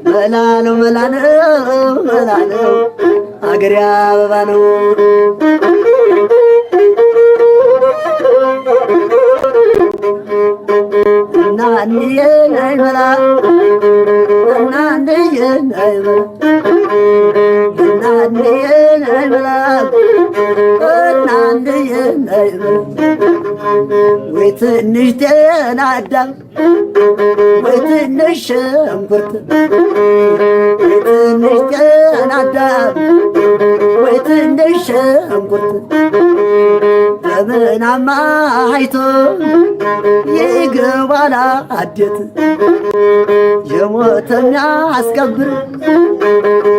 መላነው መላነው አገሬ አበባ ነው። እናንዬ ነይ መላ እናንዬ ነይ መላ እናንዬ ነይ መላ እናንዬ ነይ መላ ወይ ትንሽ ጤና አዳም ወይ ትንሽ ሽንኩርት ወይ ትንሽ ጤና አዳም ወይ ትንሽ ሽንኩርት በምናማ አይቶ ይገባል አዴት የሞተኛ አስቀብር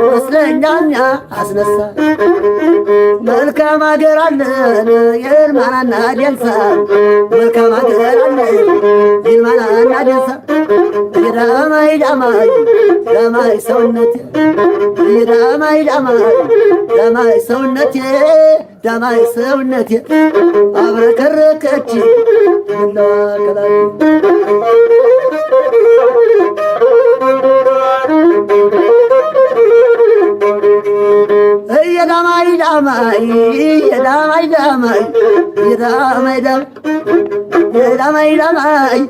ወስለኛኛ አስነሳ መልካም አገር አለን የልማናና ደንሳ መልካም አገር አለን የልማናና ደንሳ የዳማይ ዳማይ ዳማይ ሰውነቴ የዳማይ ዳማይ ዳማይ ሰውነቴ ዳማይ ሰውነቴ አብረከረከች ምናከላል የዳማይ ዳማይ የዳማይ ዳማይ የዳማይ የዳማይ ዳማይ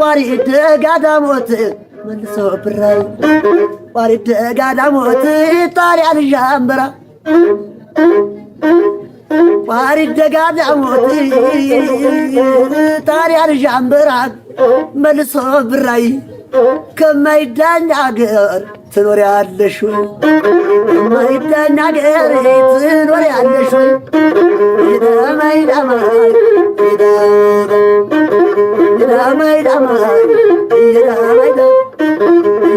ዋሪድ ጋዳሞት መልሶ ብራይ ዋሪድ ጋዳሞት ጣሪያ ልዣምበራ ዋሪድ ጋዳሞት ጣሪያ ልዣምበራ መልሶ ብራይ ከማይዳኝ አገር ትኖሪያለሽ ወይ ከማይዳኝ አገር ትኖሪያለሽ ወይ የዳማይ ዳማይ የዳማይ ዳማይ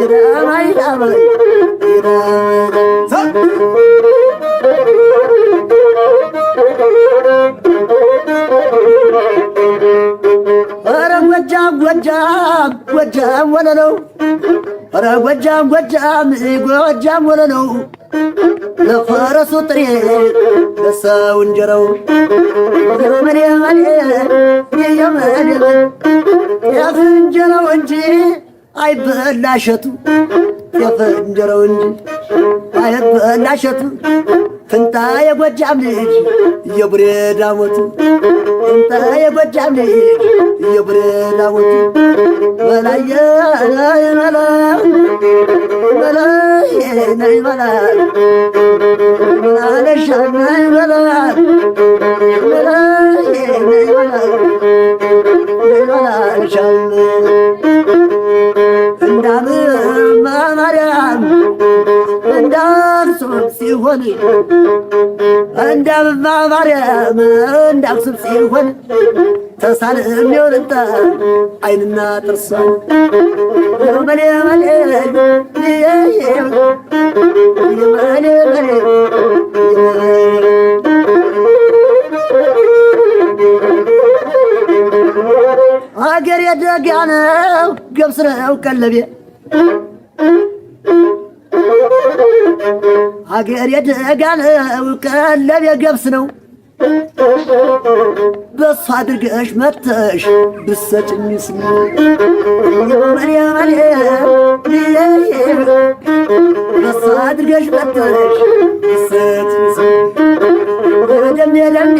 የዳማይ ዳማይ ኧረ ጎጃም ጎጃም ጎጃም ወለለው ኧረ ጎጃም ጎጃም ጎጃም ወለለው ለፈረሱ ጥሬ ለሰው እንጀራው የመን የመን የመን ጤፍ እንጀራው እንጂ አይበላሸቱ ጤፍ እንጀራው እንጂ አይበላሸቱ ፍንታ የጎጃም ልጅ የቡሬ ዳሞት ፍንታ የጎጃም ልጅ የቡሬ ዳሞት በላየ መላ በላየ ነይ መላ መላለሻና መላ በላየ ነይ መላ መላለሻና እንዳምማ ማርያም እንዳክሱም ሲሆን እንዳምማ ማርያም እንዳክሱም ሲሆን ተሳልም ይወልጣ አይንና ጥርሷን የመሌ መሌ የመሌ መሌ አገር የደጋ ነው ገብስ ነው ቀለቤ አገር የደጋ ነው ቀለቤ ገብስ ነው በሷ አድርገሽ መተሽ ብሰጭኝስ የመሌ መሌ በሷ አድርገሽ መተሽ ብሰጭኝስ ደሜ ደሜ